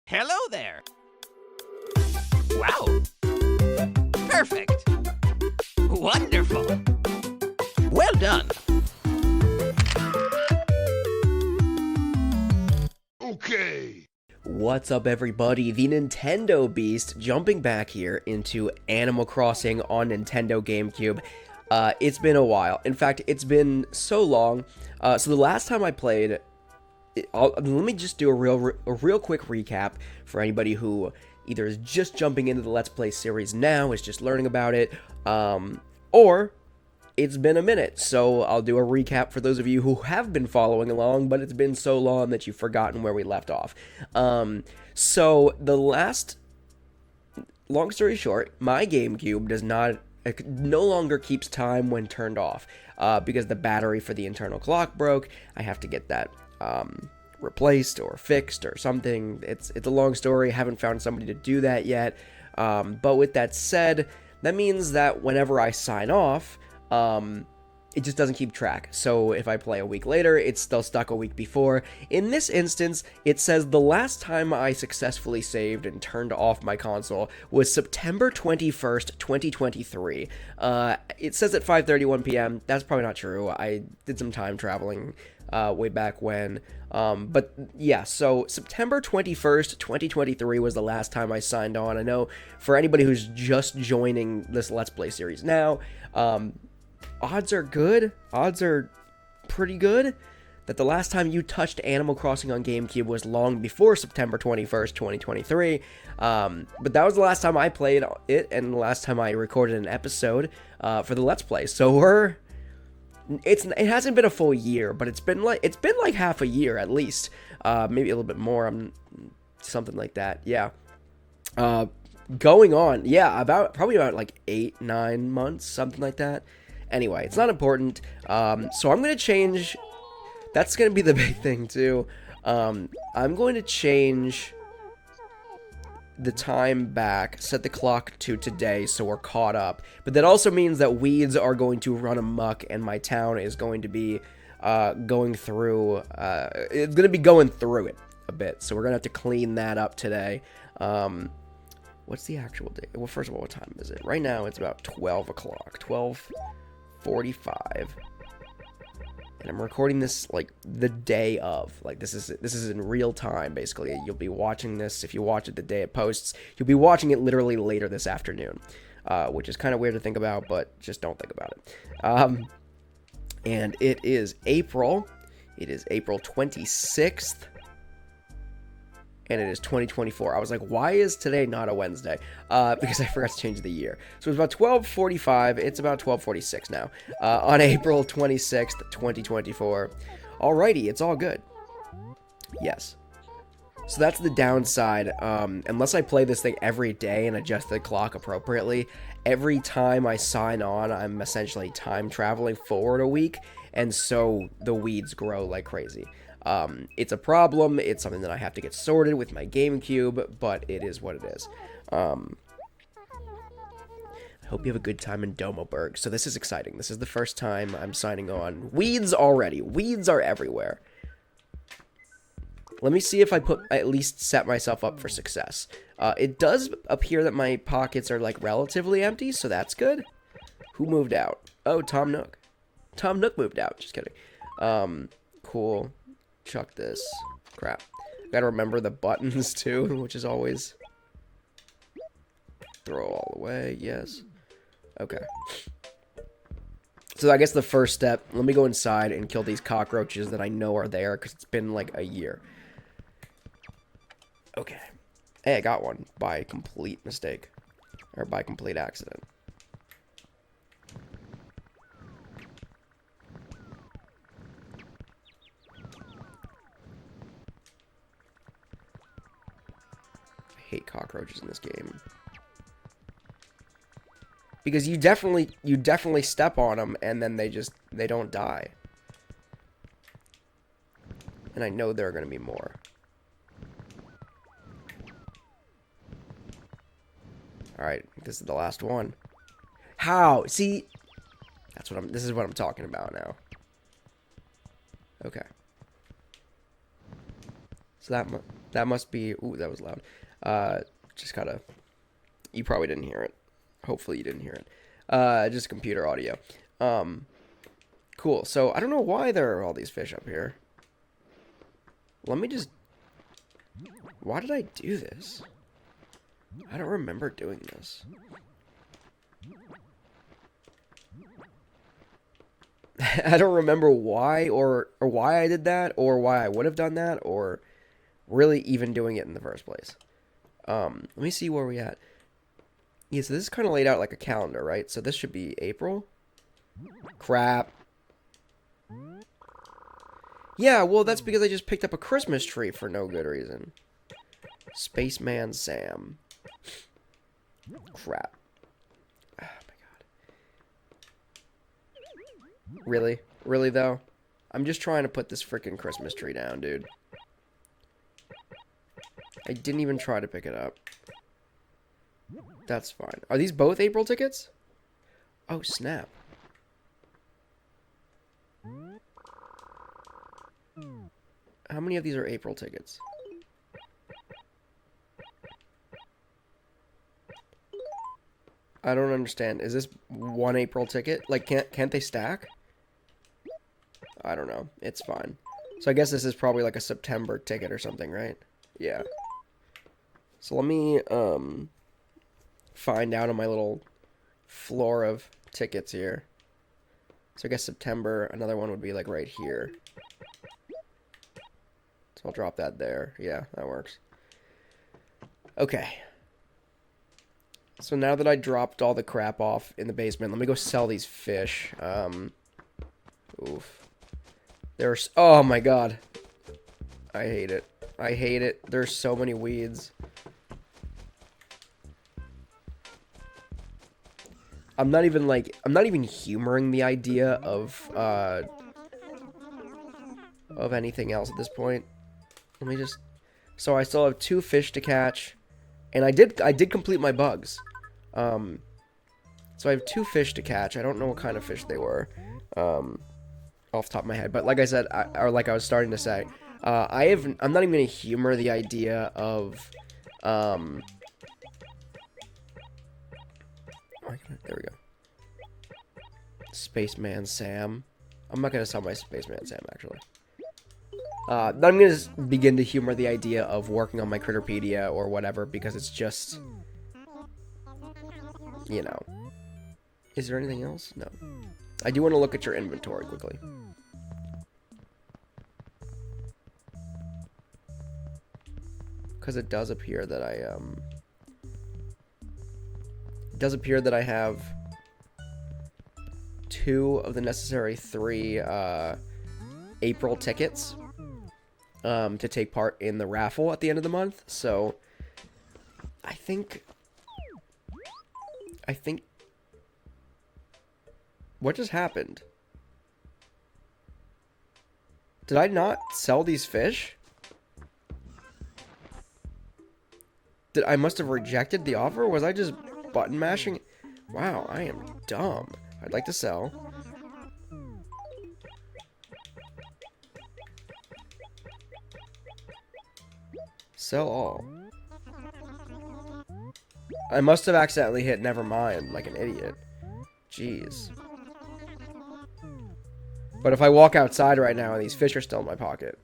Hello there. Wow. Perfect. Wonderful. Well done. Okay. What's up, everybody? The Nintendo Beast jumping back here into Animal Crossing on Nintendo GameCube. It's been a while. In fact, it's been so long. So the last time I played, let me just do a real quick recap for anybody who either is just jumping into the Let's Play series now, is just learning about it, or it's been a minute. So I'll do a recap for those of you who have been following along, but it's been so long that you've forgotten where we left off. So the last, long story short, my GameCube no longer keeps time when turned off, because the battery for the internal clock broke. I have to get that replaced or fixed or something. It's a long story. Haven't found somebody to do that yet. But with that said, that means that whenever I sign off, it just doesn't keep track. So if I play a week later, it's still stuck a week before. In this instance, it says the last time I successfully saved and turned off my console was September 21st, 2023. It says at 5:31 p.m. That's probably not true. I did some time traveling way back when. But yeah, so September 21st, 2023 was the last time I signed on. I know for anybody who's just joining this Let's Play series now, odds are pretty good that the last time you touched Animal Crossing on GameCube was long before September 21st, 2023. But that was the last time I played it and the last time I recorded an episode for the Let's Play. So it hasn't been a full year, but it's been like half a year at least. Maybe a little bit more, something like that. Yeah. Going on, yeah, probably about like 8-9 months, something like that. Anyway, it's not important. So I'm gonna change. That's gonna be the big thing too. I'm going to change the time back, set the clock to today, so we're caught up. But that also means that weeds are going to run amok, and my town is going to be going through. It's gonna be going through it a bit, so we're gonna have to clean that up today. What's the actual date? Well, first of all, what time is it? Right now, it's about 12 o'clock, 12:45, and I'm recording this like the day of. Like this is in real time, basically. You'll be watching this if you watch it the day it posts. You'll be watching it literally later this afternoon, which is kind of weird to think about, but just don't think about it. And it is April. It is April 26th. And it is 2024. I was like, why is today not a Wednesday? Because I forgot to change the year. So it's about 12:45. It's about 12:46 now. On April 26th, 2024. Alrighty, it's all good. Yes. So that's the downside. Unless I play this thing every day and adjust the clock appropriately, every time I sign on, I'm essentially time traveling forward a week. And so the weeds grow like crazy. It's a problem. It's something that I have to get sorted with my GameCube, but it is what it is. I hope you have a good time in Domoburg. So this is exciting. This is the first time I'm signing on. Weeds already. Weeds are everywhere. Let me see if I at least set myself up for success. It does appear that my pockets are like relatively empty, so that's good. Who moved out? Oh, Tom Nook. Tom Nook moved out. Just kidding. Cool. Chuck this. Crap. Gotta remember the buttons too, which is always... Throw all away. Yes. Okay. So I guess the first step, let me go inside and kill these cockroaches that I know are there, because it's been like a year. Okay. Hey, I got one by complete mistake. Or by complete accident. I hate cockroaches in this game. Because you definitely step on them and then they don't die. And I know there are going to be more. Alright, this is the last one. How? See? This is what I'm talking about now. Okay. So That must be... Ooh, that was loud. Just gotta... You probably didn't hear it. Hopefully you didn't hear it. Just computer audio. Cool. So, I don't know why there are all these fish up here. Let me just... Why did I do this? I don't remember doing this. I don't remember why or why I did that or why I would have done that or really even doing it in the first place. Let me see where we at. Yeah, so this is kind of laid out like a calendar, right? So this should be April. Crap. Yeah, well, that's because I just picked up a Christmas tree for no good reason. Spaceman Sam. Crap. Oh, my God. Really? Really, though? I'm just trying to put this freaking Christmas tree down, dude. I didn't even try to pick it up. That's fine. Are these both April tickets? Oh, snap. How many of these are April tickets? I don't understand. Is this one April ticket? Like, can't they stack? I don't know. It's fine. So I guess this is probably like a September ticket or something, right? Yeah. So let me find out on my little floor of tickets here. So I guess September, another one would be like right here. So I'll drop that there. Yeah, that works. Okay. So now that I dropped all the crap off in the basement, let me go sell these fish. Oof. There's... Oh my god. I hate it. I hate it. There's so many weeds. I'm not even humoring the idea of anything else at this point. Let me just... So I still have 2 fish to catch. And I did complete my bugs. So I have 2 fish to catch. I don't know what kind of fish they were. Off the top of my head. But like I said, or like I was starting to say, I'm not even going to humor the idea of... there we go. Spaceman Sam. I'm not going to sell my Spaceman Sam, actually. I'm going to just begin to humor the idea of working on my Critterpedia or whatever, because it's just... You know. Is there anything else? No. I do want to look at your inventory quickly. Because it does appear that It does appear that I have 2 of the necessary 3 April tickets to take part in the raffle at the end of the month. So I think what just happened? Did I not sell these fish? I must have rejected the offer? Was I just button mashing? Wow, I am dumb. I'd like to sell. Sell all. I must have accidentally hit never mind like an idiot. Jeez. But if I walk outside right now and these fish are still in my pocket.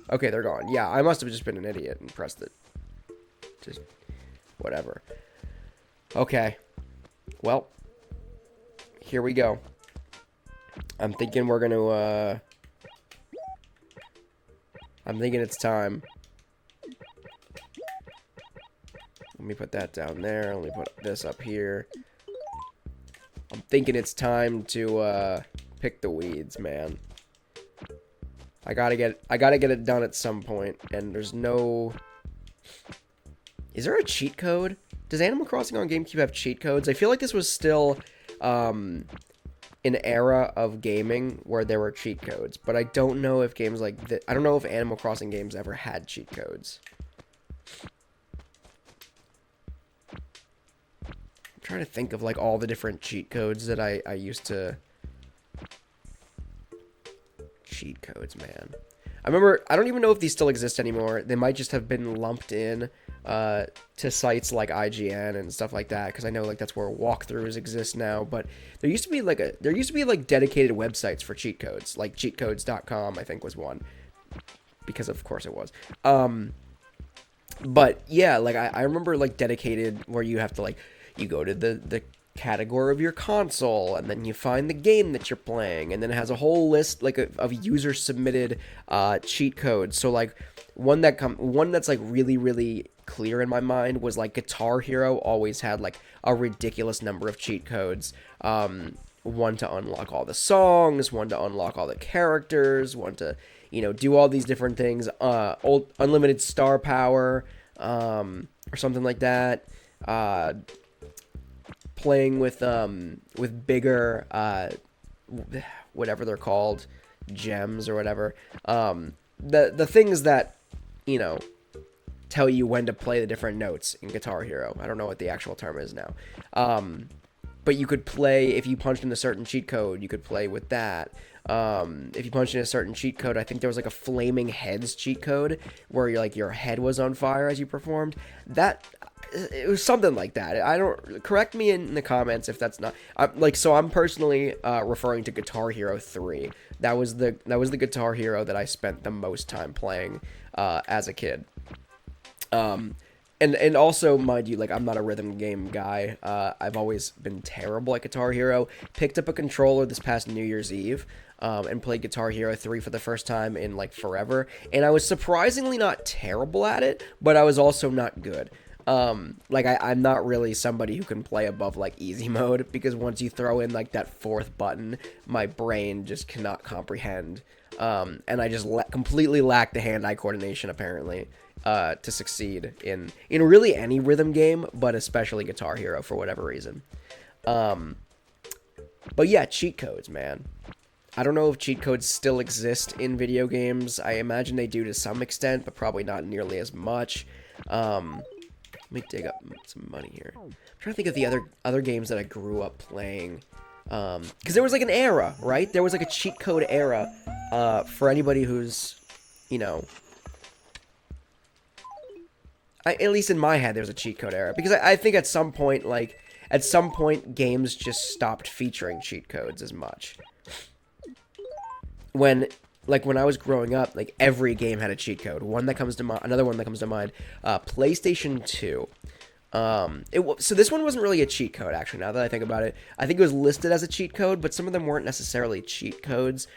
Okay, they're gone. Yeah, I must have just been an idiot and pressed it. Just whatever. Okay. Well, here we go. I'm thinking we're gonna, I'm thinking it's time. Let me put that down there. Let me put this up here. I'm thinking it's time to, pick the weeds, man. I gotta get it done at some point, and there's no... Is there a cheat code? Does Animal Crossing on GameCube have cheat codes? I feel like this was still, an era of gaming where there were cheat codes, but I don't know if games like that... I don't know if Animal Crossing games ever had cheat codes. I'm trying to think of, like, all the different cheat codes that I used to... Cheat codes, man. I remember, I don't even know if these still exist anymore. They might just have been lumped in to sites like IGN and stuff like that, because I know like that's where walkthroughs exist now. But there used to be like dedicated websites for cheat codes, like cheatcodes.com I think was one, because of course it was. But yeah, like I remember like dedicated where you have to like, you go to the category of your console, and then you find the game that you're playing, and then it has a whole list like of user submitted cheat codes. So like one that's like really clear in my mind was like Guitar Hero always had like a ridiculous number of cheat codes. One to unlock all the songs, one to unlock all the characters, one to, you know, do all these different things, unlimited star power, or something like that. Playing with bigger whatever they're called, gems or whatever, the things that, you know, tell you when to play the different notes in Guitar Hero. I don't know what the actual term is now, but you could play, if you punched in a certain cheat code, you could play with that. If you punched in a certain cheat code, I think there was like a flaming heads cheat code where your head was on fire as you performed. That, it was something like that. I don't, correct me in the comments if that's not so I'm personally referring to Guitar Hero 3. That was the Guitar Hero that I spent the most time playing as a kid. And also, mind you, like, I'm not a rhythm game guy. I've always been terrible at Guitar Hero. Picked up a controller this past New Year's Eve, and played Guitar Hero 3 for the first time in, like, forever. And I was surprisingly not terrible at it, but I was also not good. I'm not really somebody who can play above, like, easy mode, because once you throw in, like, that fourth button, my brain just cannot comprehend. And I just completely lack the hand-eye coordination, apparently. To succeed in really any rhythm game, but especially Guitar Hero for whatever reason. But yeah, cheat codes, man. I don't know if cheat codes still exist in video games. I imagine they do to some extent, but probably not nearly as much. Let me dig up some money here. I'm trying to think of the other games that I grew up playing. Because there was like an era, right? There was like a cheat code era for anybody who's, you know... at least in my head, there's a cheat code era. Because I think at some point, games just stopped featuring cheat codes as much. When I was growing up, like, every game had a cheat code. Another one that comes to mind, PlayStation 2. So this one wasn't really a cheat code, actually, now that I think about it. I think it was listed as a cheat code, but some of them weren't necessarily cheat codes.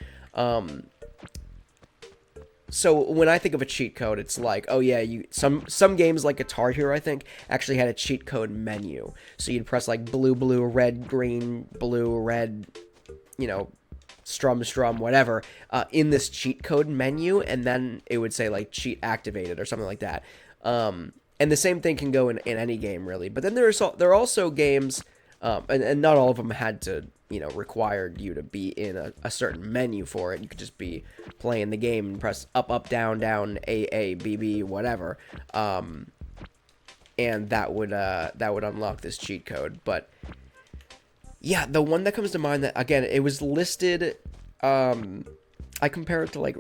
So when I think of a cheat code, it's like, oh yeah, some games like Guitar Hero, I think, actually had a cheat code menu. So you'd press like blue, red, green, blue, red, you know, strum, whatever, in this cheat code menu, and then it would say like cheat activated or something like that. And the same thing can go in any game, really. But then there are also games, and not all of them had to, you know, required you to be in a certain menu for it. You could just be playing the game and press up, down, A, B, B, whatever. And that would unlock this cheat code. But yeah, the one that comes to mind, that, again, it was listed, I compare it to, like,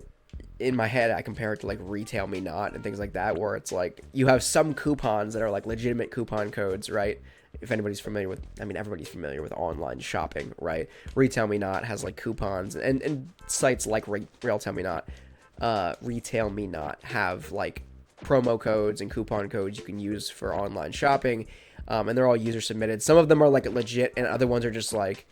in my head, I compare it to, like, Retail Me Not and things like that, where it's like, you have some coupons that are, like, legitimate coupon codes, right? If anybody's familiar with, I mean, everybody's familiar with online shopping, right? Retail Me Not has, like, coupons, and sites like Retail Me Not have, like, promo codes and coupon codes you can use for online shopping, and they're all user submitted. Some of them are, like, legit, and other ones are just, like,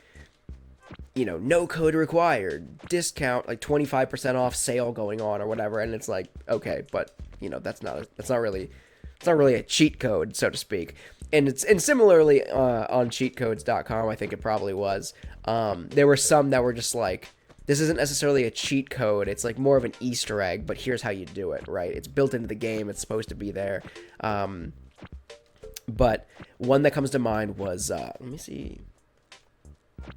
you know, no code required, discount, like 25% off sale going on or whatever, and it's like, okay, but, you know, that's not really a cheat code, so to speak. And similarly, on cheatcodes.com, I think it probably was, there were some that were just like, this isn't necessarily a cheat code, it's like more of an Easter egg, but here's how you do it, right? It's built into the game, it's supposed to be there. But one that comes to mind was, let me see, I'm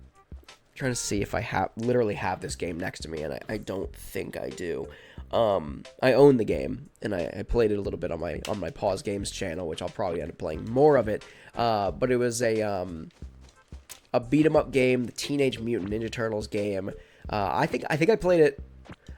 trying to see if I literally have this game next to me, and I don't think I do. I own the game, and I played it a little bit on my Pause Games channel, which I'll probably end up playing more of it. But it was a beat 'em up game, the Teenage Mutant Ninja Turtles game. I think I played it.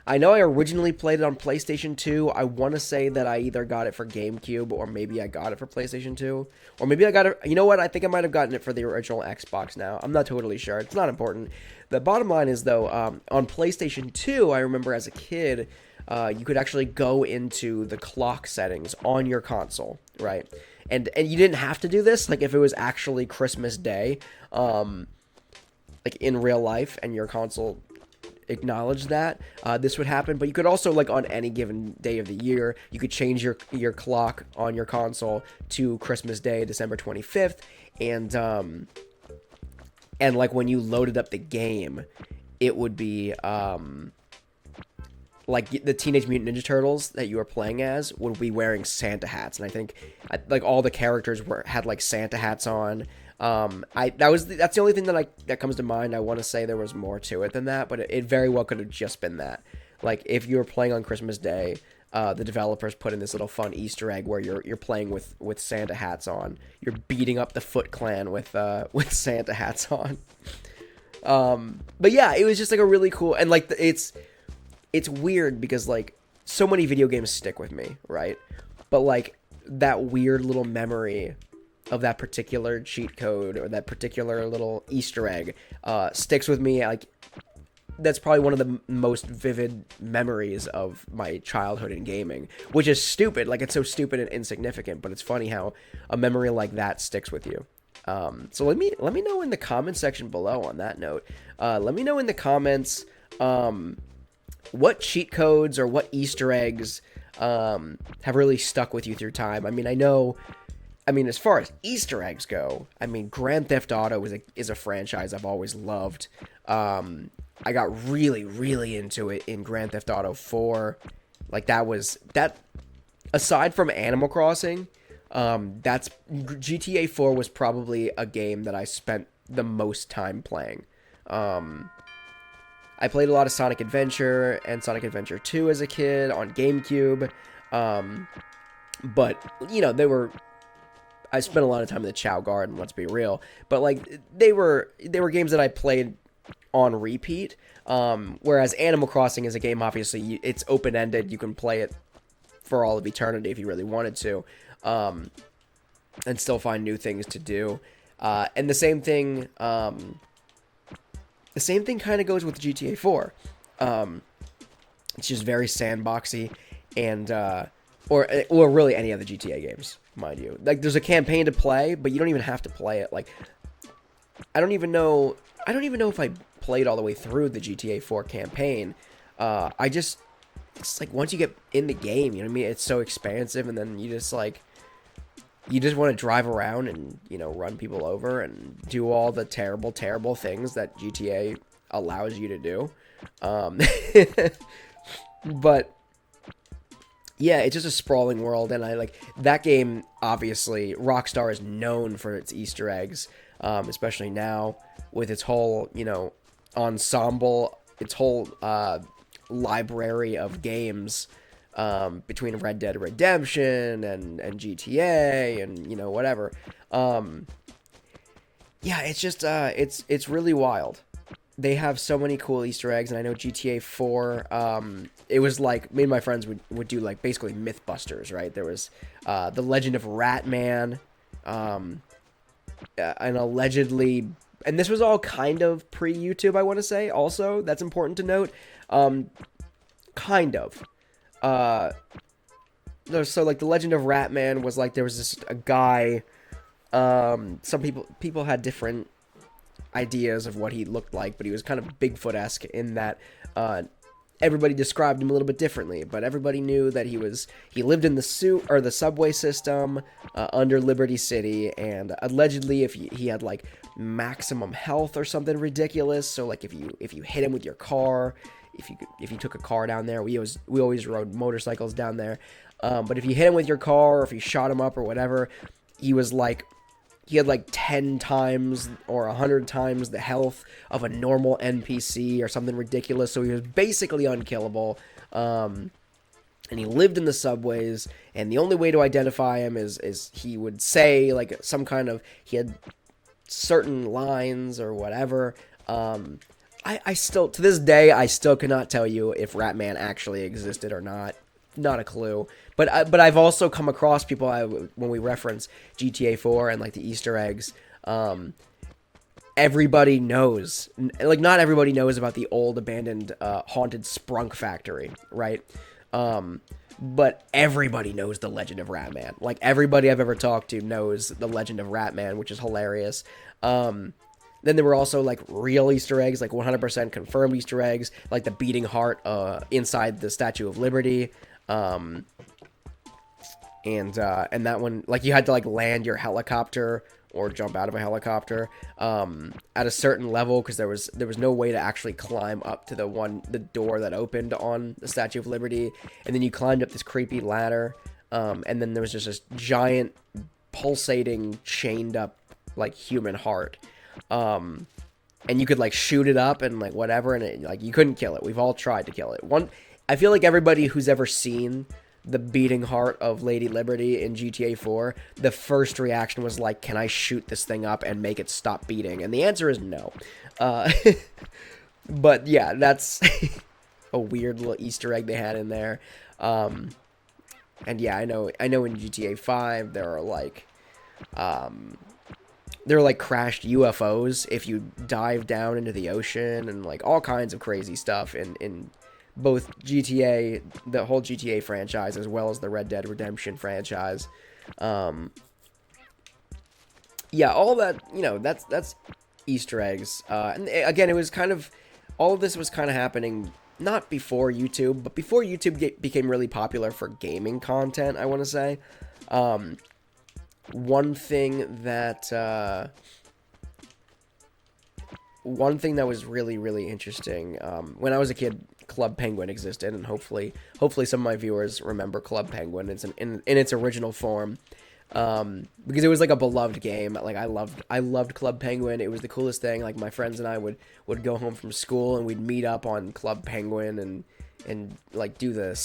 I know I originally played it on PlayStation 2. I want to say that I either got it for GameCube or maybe I got it for PlayStation 2. Or maybe I got it... You know what? I think I might have gotten it for the original Xbox now. I'm not totally sure. It's not important. The bottom line is, though, on PlayStation 2, I remember as a kid, you could actually go into the clock settings on your console, right? And you didn't have to do this, like, if it was actually Christmas Day, like, in real life, and your console acknowledge that this would happen. But you could also, like, on any given day of the year, you could change your clock on your console to Christmas Day, December 25th, and like when you loaded up the game, it would be like the Teenage Mutant Ninja Turtles that you were playing as would be wearing Santa hats, and I think like all the characters had like Santa hats on. That's the only thing that comes to mind. I want to say there was more to it than that, but it very well could have just been that. Like, if you were playing on Christmas Day, the developers put in this little fun Easter egg where you're playing with Santa hats on. You're beating up the Foot Clan with Santa hats on. But yeah, it was just like a really cool, and like it's weird because like so many video games stick with me, right? But like that weird little memory of that particular cheat code or that particular little Easter egg sticks with me. Like, that's probably one of the most vivid memories of my childhood in gaming, which is stupid. Like, it's so stupid and insignificant, but it's funny how a memory like that sticks with you. So let me know in the comment section below on that note. Let me know in the comments what cheat codes or what Easter eggs have really stuck with you through time. I mean, as far as Easter eggs go, I mean, Grand Theft Auto is a franchise I've always loved. I got really, really into it in Grand Theft Auto 4. Like, that, aside from Animal Crossing, GTA 4 was probably a game that I spent the most time playing. I played a lot of Sonic Adventure and Sonic Adventure 2 as a kid on GameCube. But, you know, I spent a lot of time in the Chow Garden, let's be real. But, like, they were games that I played on repeat. Whereas Animal Crossing is a game, obviously, it's open-ended. You can play it for all of eternity if you really wanted to. And still find new things to do. And the same thing kind of goes with GTA 4. It's just very sandboxy and, or really any other GTA games, mind you. Like, there's a campaign to play, but you don't even have to play it. Like, I don't even know if I played all the way through the GTA 4 campaign. It's like, once you get in the game, you know what I mean? It's so expansive, and then you just want to drive around and, you know, run people over and do all the terrible, terrible things that GTA allows you to do. But yeah, it's just a sprawling world, and I like that game. Obviously, Rockstar is known for its Easter eggs, especially now with its whole, you know, ensemble, its whole library of games between Red Dead Redemption and GTA and, you know, whatever. Yeah, it's just it's really wild. They have so many cool Easter eggs, and I know GTA 4, it was like, me and my friends would do, like, basically Mythbusters, right? There was The Legend of Ratman, and allegedly, and this was all kind of pre-YouTube, I want to say, also, that's important to note, kind of. So, like, The Legend of Ratman was, like, there was a guy, some people had different ideas of what he looked like, but he was kind of Bigfoot-esque in that everybody described him a little bit differently, but everybody knew that he lived in the subway system under Liberty City, and allegedly if he had like maximum health or something ridiculous. So like if you hit him with your car, if you took a car down there, we always rode motorcycles down there, but if you hit him with your car or if you shot him up or whatever, he had like 10 times or 100 times the health of a normal NPC or something ridiculous. So he was basically unkillable. And he lived in the subways. And the only way to identify him is he would say like some kind of, he had certain lines or whatever. I still, to this day, I still cannot tell you if Ratman actually existed or not. Not a clue. But I've also come across people, when we reference GTA 4 and like the Easter eggs, everybody knows, like not everybody knows about the old abandoned haunted Sprunk factory, right? But everybody knows the legend of Ratman. Like everybody I've ever talked to knows the legend of Ratman, which is hilarious. Then there were also like real Easter eggs, like 100% confirmed Easter eggs, like the beating heart inside the Statue of Liberty. And that one, like you had to like land your helicopter or jump out of a helicopter at a certain level, because there was no way to actually climb up to the door that opened on the Statue of Liberty, and then you climbed up this creepy ladder, and then there was just this giant pulsating chained up like human heart, and you could like shoot it up and like whatever, and it, like you couldn't kill it. We've all tried to kill it. I feel like everybody who's ever seen the beating heart of Lady Liberty in GTA 4, the first reaction was like, can I shoot this thing up and make it stop beating? And the answer is no. But yeah, that's a weird little Easter egg they had in there. And yeah, I know in GTA 5 there are like crashed UFOs if you dive down into the ocean, and like all kinds of crazy stuff in both GTA, the whole GTA franchise, as well as the Red Dead Redemption franchise. Yeah, all that, you know, that's Easter eggs. And again, it was kind of, all of this was kind of happening not before YouTube, but before YouTube became really popular for gaming content, I want to say. One thing that was really, really interesting, when I was a kid, Club Penguin existed, and hopefully some of my viewers remember Club Penguin. It's in its original form, because it was like a beloved game. Like I loved Club Penguin. It was the coolest thing. Like my friends and I would go home from school, and we'd meet up on Club Penguin and like do the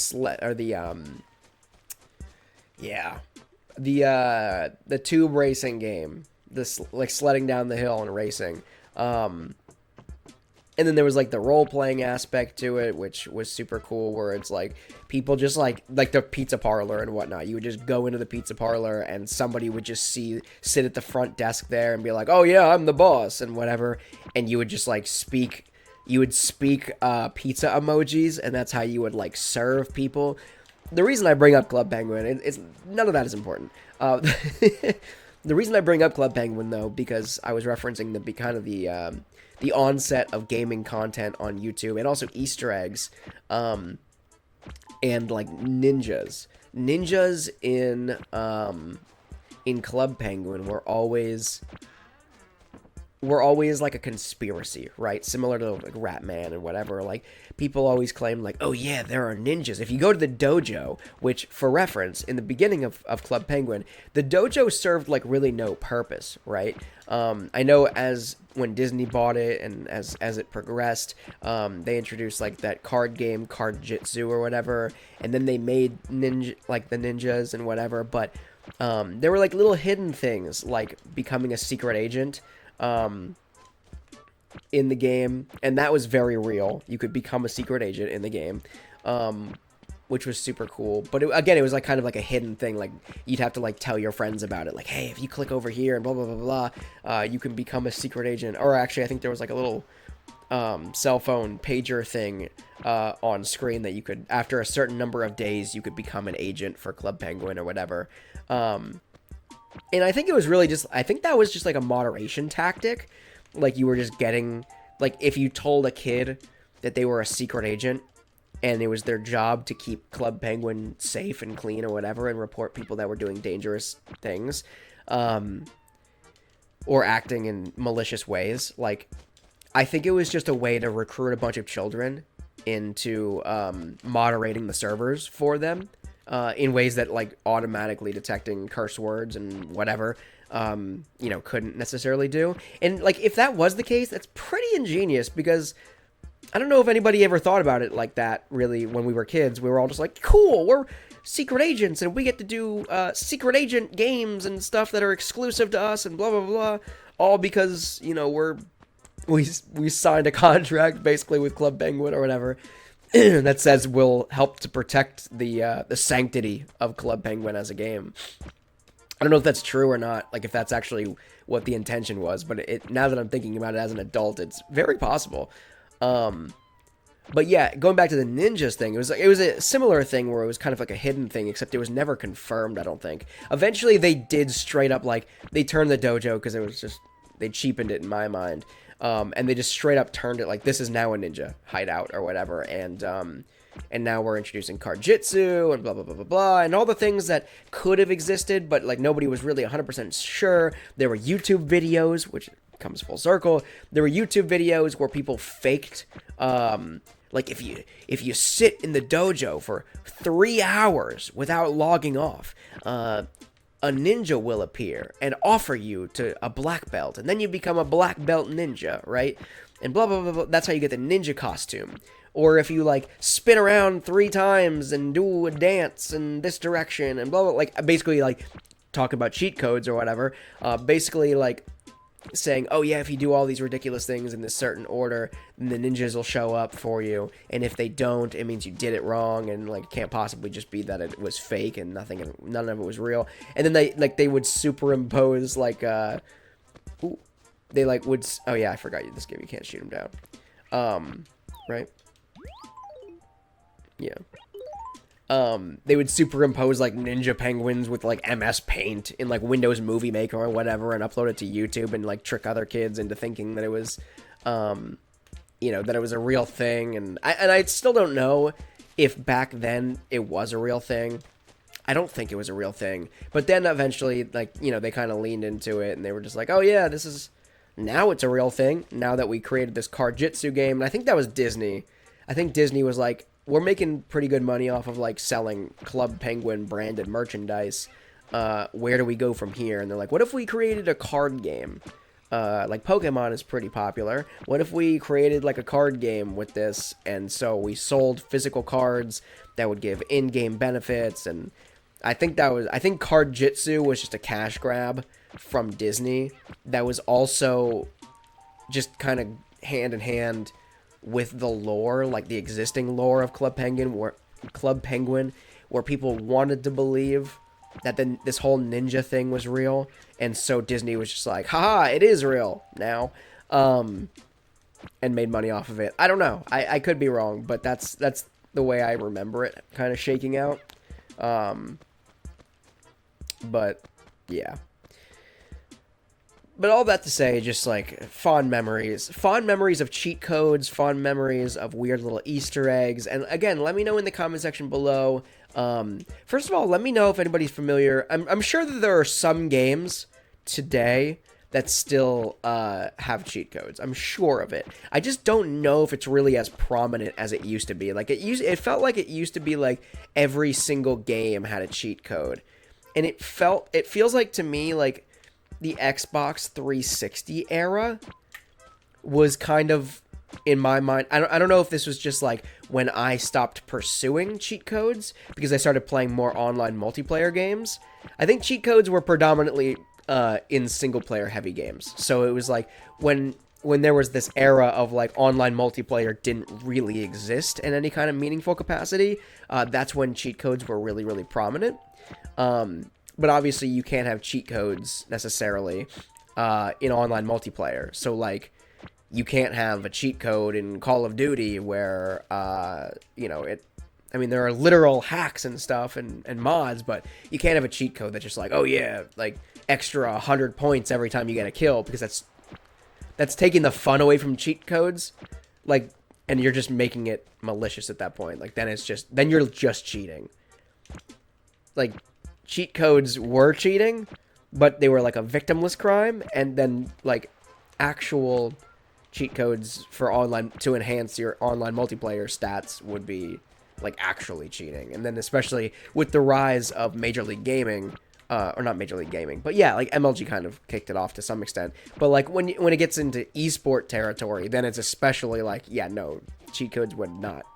the tube racing game, this like sledding down the hill and racing. And then there was like the role-playing aspect to it, which was super cool, where it's like people just like the pizza parlor and whatnot. You would just go into the pizza parlor and somebody would just sit at the front desk there and be like, oh yeah, I'm the boss and whatever. And you would just like speak pizza emojis, and that's how you would like serve people. The reason I bring up Club Penguin, it's none of that is important. The reason I bring up Club Penguin, though, because I was referencing the onset of gaming content on YouTube, and also Easter eggs, and like ninjas. Ninjas in Club Penguin were always like a conspiracy, right? Similar to like Ratman and whatever. Like people always claim like, oh yeah, there are ninjas. If you go to the dojo, which for reference, in the beginning of Club Penguin, the dojo served like really no purpose, right? I know when Disney bought it and as it progressed, they introduced like that card game, Card Jitsu or whatever, and then they made the ninjas and whatever, but there were like little hidden things like becoming a secret agent in the game, and that was very real. You could become a secret agent in the game, which was super cool. But again, it was like kind of like a hidden thing. Like you'd have to like tell your friends about it. Like, hey, if you click over here and blah blah blah blah, you can become a secret agent. Or actually, I think there was like a little cell phone pager thing on screen that you could, after a certain number of days, you could become an agent for Club Penguin or whatever. And I think it was really I think that was just like a moderation tactic. Like you were just getting, like if you told a kid that they were a secret agent and it was their job to keep Club Penguin safe and clean or whatever and report people that were doing dangerous things, or acting in malicious ways, like I think it was just a way to recruit a bunch of children into moderating the servers for them. In ways that like automatically detecting curse words and whatever, couldn't necessarily do. And like, if that was the case, that's pretty ingenious, because I don't know if anybody ever thought about it like that, really. When we were kids, we were all just like, cool, we're secret agents and we get to do secret agent games and stuff that are exclusive to us and blah, blah, blah. All because, we're we signed a contract basically with Club Penguin or whatever that says we'll help to protect the sanctity of Club Penguin as a game. I don't know if that's true or not, like if that's actually what the intention was, but now that I'm thinking about it as an adult, it's very possible. But yeah, going back to the ninjas thing, it was a similar thing where it was kind of like a hidden thing, except it was never confirmed, I don't think. Eventually, they did straight up, like, they turned the dojo, because it was just, they cheapened it in my mind, and they just straight up turned it, like, this is now a ninja hideout, or whatever, and now we're introducing card jitsu, and blah, blah, blah, blah, blah, and all the things that could have existed, but, like, nobody was really 100% sure. There were YouTube videos, which comes full circle. There were YouTube videos where people faked, like if you sit in the dojo for 3 hours without logging off, a ninja will appear and offer you to a black belt, and then you become a black belt ninja, right? And blah blah blah blah. That's how you get the ninja costume. Or if you like spin around 3 times and do a dance in this direction and blah blah, like basically like talk about cheat codes or whatever. Basically like saying, oh yeah, if you do all these ridiculous things in this certain order, then the ninjas will show up for you, and if they don't, it means you did it wrong, and like it can't possibly just be that it was fake and none of it was real. And then they would superimpose like they like would, oh yeah, I forgot this game, you can't shoot them down, right? Yeah. They would superimpose like ninja penguins with like MS Paint in like Windows Movie Maker or whatever and upload it to YouTube and like trick other kids into thinking that it was, you know, that it was a real thing. And I still don't know if back then it was a real thing. I don't think it was a real thing. But then eventually, like, you know, they kind of leaned into it and they were just like, oh yeah, now it's a real thing. Now that we created this card jitsu game. And I think that was Disney. I think Disney was like, we're making pretty good money off of, like, selling Club Penguin branded merchandise. Where do we go from here? And they're like, what if we created a card game? Like, Pokemon is pretty popular. What if we created, like, a card game with this? And so we sold physical cards that would give in-game benefits. And I think Card Jitsu was just a cash grab from Disney that was also just kind of hand-in-hand with the lore, like the existing lore of Club Penguin, where people wanted to believe that this whole ninja thing was real, and so Disney was just like, haha, it is real now, and made money off of it. I don't know. I could be wrong, but that's the way I remember it kind of shaking out. But yeah. But all that to say, just like fond memories of cheat codes, fond memories of weird little Easter eggs. And again, let me know in the comment section below. First of all, let me know if anybody's familiar. I'm sure that there are some games today that still have cheat codes. I'm sure of it. I just don't know if it's really as prominent as it used to be. Like it felt like it used to be like every single game had a cheat code, and it feels like to me like the Xbox 360 era was kind of, in my mind, I don't know if this was just like when I stopped pursuing cheat codes because I started playing more online multiplayer games. I think cheat codes were predominantly in single player heavy games. So it was like when there was this era of like online multiplayer didn't really exist in any kind of meaningful capacity, that's when cheat codes were really, really prominent. But obviously you can't have cheat codes necessarily in online multiplayer. So like you can't have a cheat code in Call of Duty where you know, I mean, there are literal hacks and stuff and mods, but you can't have a cheat code that's just like, oh yeah, like extra 100 points every time you get a kill, because that's taking the fun away from cheat codes. Like, and you're just making it malicious at that point. Like then you're just cheating. Like, cheat codes were cheating, but they were like a victimless crime, and then like actual cheat codes for online to enhance your online multiplayer stats would be like actually cheating. And then especially with the rise of Major League Gaming, or not Major League Gaming, but yeah, like MLG kind of kicked it off to some extent. But like when it gets into esport territory, then it's especially like, yeah, no, cheat codes would not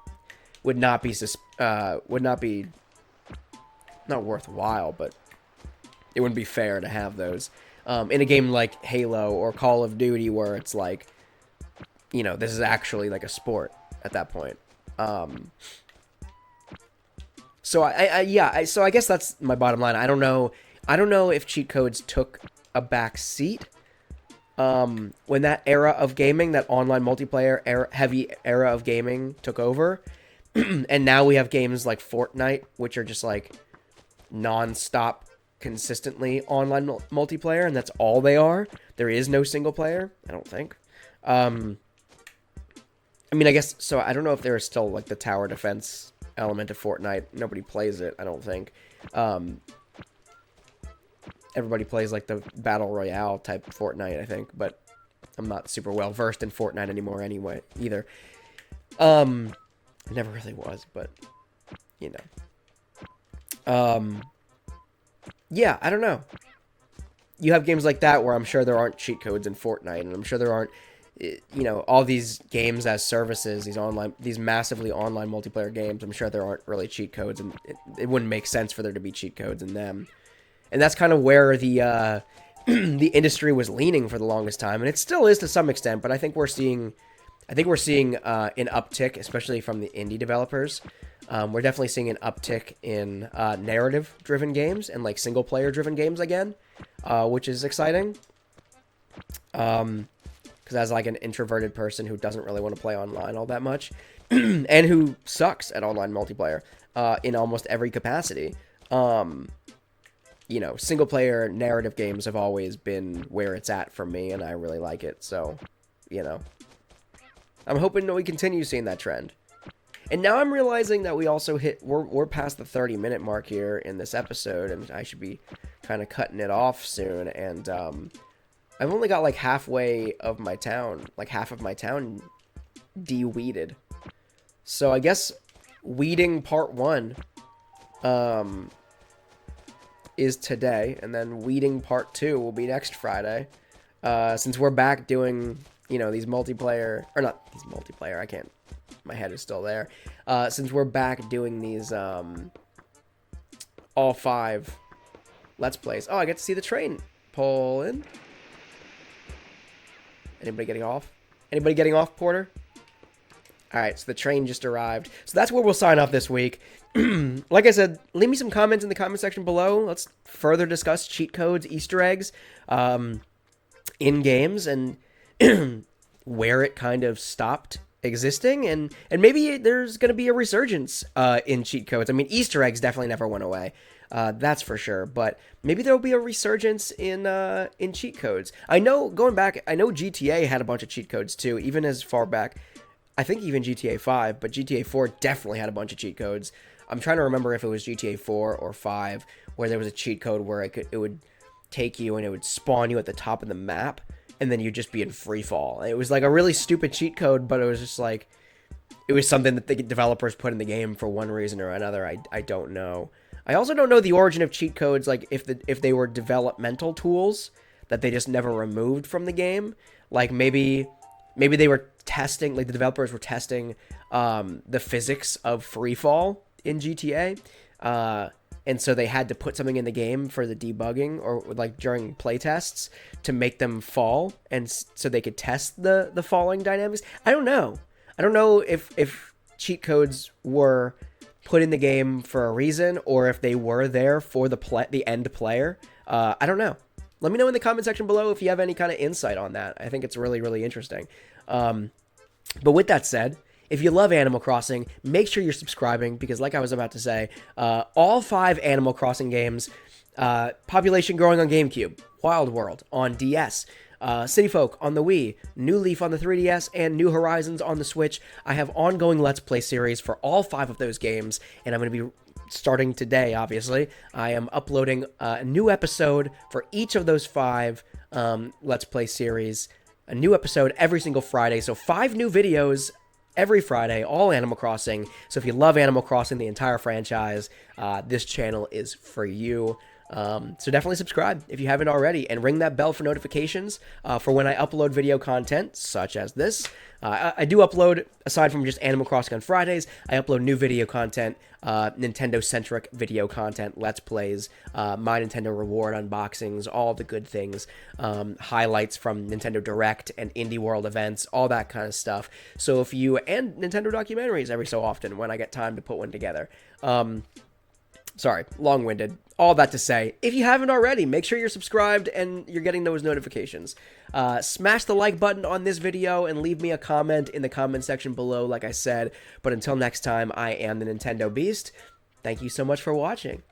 be not worthwhile, but it wouldn't be fair to have those in a game like Halo or Call of Duty, where it's like you know, this is actually like a sport at that point. So so I guess that's my bottom line. I don't know if cheat codes took a back seat when that era of gaming, that online multiplayer heavy era of gaming took over. And now we have games like Fortnite, which are just like non-stop, consistently online multiplayer, and that's all they are. There is no single player, I don't think. I mean, I guess, so I don't know if there is still like the tower defense element of Fortnite. Nobody plays it, I don't think. Everybody plays like the Battle Royale type Fortnite, I think, but I'm not super well versed in Fortnite anymore anyway, either. I never really was, but, you know. Yeah, I don't know. You have games like that where I'm sure there aren't cheat codes in Fortnite, and I'm sure there aren't, you know, all these games as services, these massively online multiplayer games. I'm sure there aren't really cheat codes, and it wouldn't make sense for there to be cheat codes in them. And that's kind of where the the industry was leaning for the longest time, and it still is to some extent. But I think we're seeing an uptick, especially from the indie developers. We're definitely seeing an uptick in narrative-driven games and like single-player-driven games again, which is exciting. Because as like an introverted person who doesn't really want to play online all that much, and who sucks at online multiplayer in almost every capacity, you know, single-player narrative games have always been where it's at for me, and I really like it. So, you know, I'm hoping that we continue seeing that trend. And now I'm realizing that we also we're past the 30-minute mark here in this episode, and I should be kind of cutting it off soon. And I've only got like halfway of my town, like half of my town de-weeded. So I guess weeding part 1 is today, and then weeding part 2 will be next Friday. Since we're back doing, you know, these multiplayer, or not these multiplayer, I can't, my head is still there. Since we're back doing these all 5 Let's Plays. Oh, I get to see the train pull in. Anybody getting off? Anybody getting off, Porter? Alright, so the train just arrived. So that's where we'll sign off this week. Like I said, leave me some comments in the comment section below. Let's further discuss cheat codes, Easter eggs, in games, and where it kind of stopped existing, and maybe there's going to be a resurgence in cheat codes. I mean, Easter eggs definitely never went away. That's for sure, but maybe there'll be a resurgence in cheat codes. I know, going back, I know GTA had a bunch of cheat codes too, even as far back, I think even GTA 5, but GTA 4 definitely had a bunch of cheat codes. I'm trying to remember if it was GTA 4 or 5, where there was a cheat code where it would take you and it would spawn you at the top of the map, and then you'd just be in free fall. It was like a really stupid cheat code, but it was just like, it was something that the developers put in the game for one reason or another. I don't know. I also don't know the origin of cheat codes, like if they were developmental tools that they just never removed from the game. Like maybe they were testing, like the developers were testing the physics of free fall in GTA. And so they had to put something in the game for the debugging, or like during playtests, to make them fall, and so they could test the falling dynamics. I don't know. I don't know if cheat codes were put in the game for a reason, or if they were there for the end player. I don't know. Let me know in the comment section below if you have any kind of insight on that. I think it's really, really interesting. But with that said, if you love Animal Crossing, make sure you're subscribing, because like I was about to say, all 5 Animal Crossing games, Population Growing on GameCube, Wild World on DS, City Folk on the Wii, New Leaf on the 3DS, and New Horizons on the Switch. I have ongoing Let's Play series for all 5 of those games, and I'm going to be starting today, obviously. I am uploading a new episode for each of those 5 Let's Play series, a new episode every single Friday, so 5 new videos every Friday, all Animal Crossing. So if you love Animal Crossing, the entire franchise, this channel is for you. So definitely subscribe if you haven't already, and ring that bell for notifications for when I upload video content such as this. I do upload, aside from just Animal Crossing on Fridays, I upload new video content, Nintendo-centric video content, Let's Plays, My Nintendo Reward unboxings, all the good things, highlights from Nintendo Direct and Indie World events, all that kind of stuff. So if you, and Nintendo documentaries every so often when I get time to put one together. Sorry, long-winded. All that to say, if you haven't already, make sure you're subscribed and you're getting those notifications. Smash the like button on this video and leave me a comment in the comment section below, like I said. But until next time, I am the Nintendo Beast. Thank you so much for watching.